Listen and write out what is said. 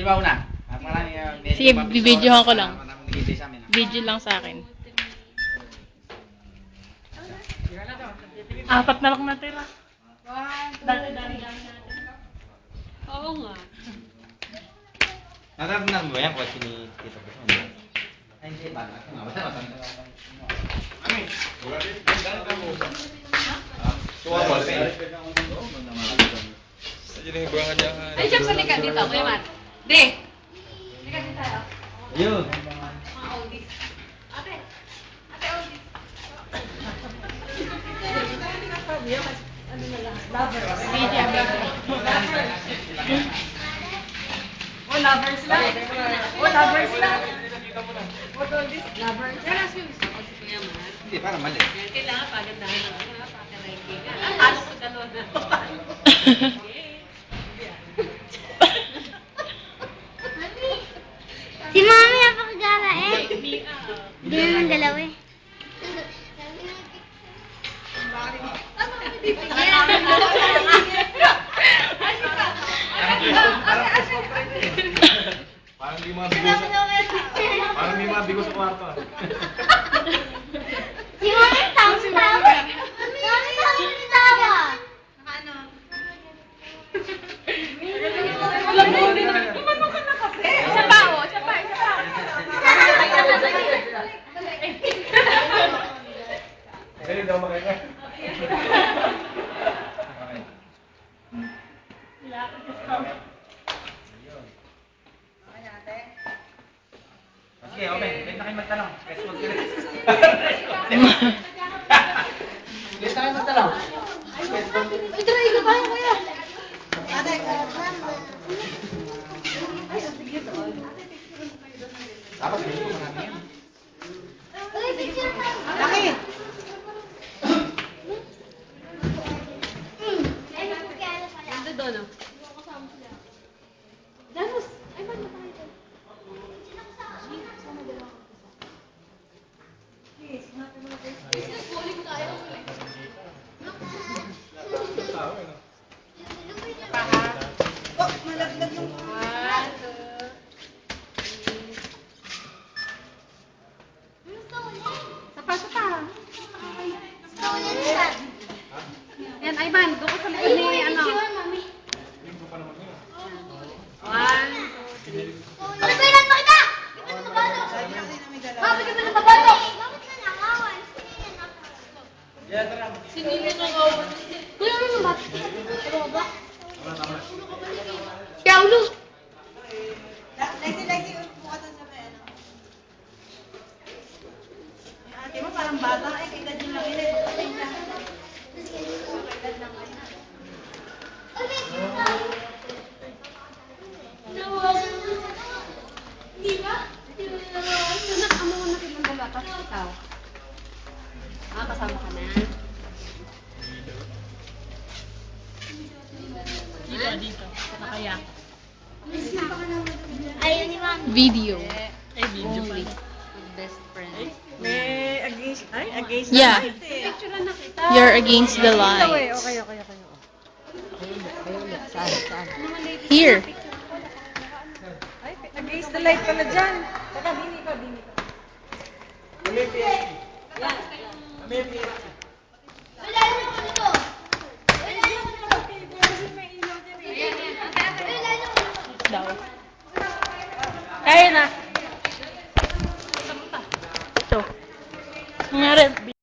Sino ba una? Sige, bibidyohan ko lang. Video lang sa akin. 4 na lang natira. Dami natin. Oo nga. Nararamdaman mo yan kung sinikita ko siya? Ay, hindi ba? Ami, wala din. Tuwa ba? Ay, Jobs, halika dito. Kuya Mar. Di. Halika dito tayo. Yun. Mga oldies. Ate. Ate oldies. Video. Oh, lovers lang. Oh, lovers lang. What oldies? Lovers. Kaya si Kuya Mar. Hindi, parang mali. Kailangan pagandahan ng mga pakarankingan. Ano ko dalawa na? Si Mami napakagala eh. Hindi naman dalawa eh. Parang di mabigo sa... Parang di mabigo sa kwarto. Si Mami tawa. Mami tawa. Ano? Gumanong ka na kasi. Isa pa, oh. Isa pa. Dali daw makita. Sige, open. Pwede na kayo magtanong. Pwede mag-direct. Pwede na kayo magtanong. Ay, try ka ba kuya? Dapat ganito marami yan. Uy, picture pa. Laki. Ando doon, oh. Janus. Ay, ba't na tayo? Yan, Ivan, doon ko sa likod ni ano. 1, 2, 3. Bakit ba yan makita? Bakit ba nababato? Bakit ka nangawan? Sino yung nangawan? Kuya, ano ba? Ano ba? Si Aulo. Lexi, buka doon sa may ano. Yung ate mo parang bata, eh, kagad yung lang yun, eh, pagkain lang. Kagad lang yun. Hindi ba? Anak, amo mo nakitang dalawa, tapos ikaw. Ah, kasama ka na. Dito. Nakaya. Ayaw ni Mami. Video. Ay, video pa. With best friend. May against Yeah. Picture na kita. You're against the light. Okay. Saan? Here. Ay, against the light pala dyan. Teka, bini ka. Wala na ko nito. Wala na ko nito. Ayan, ayan. Ate, ate. Wala na ko nito. Daw. Kaya na. Ito. Nangyari,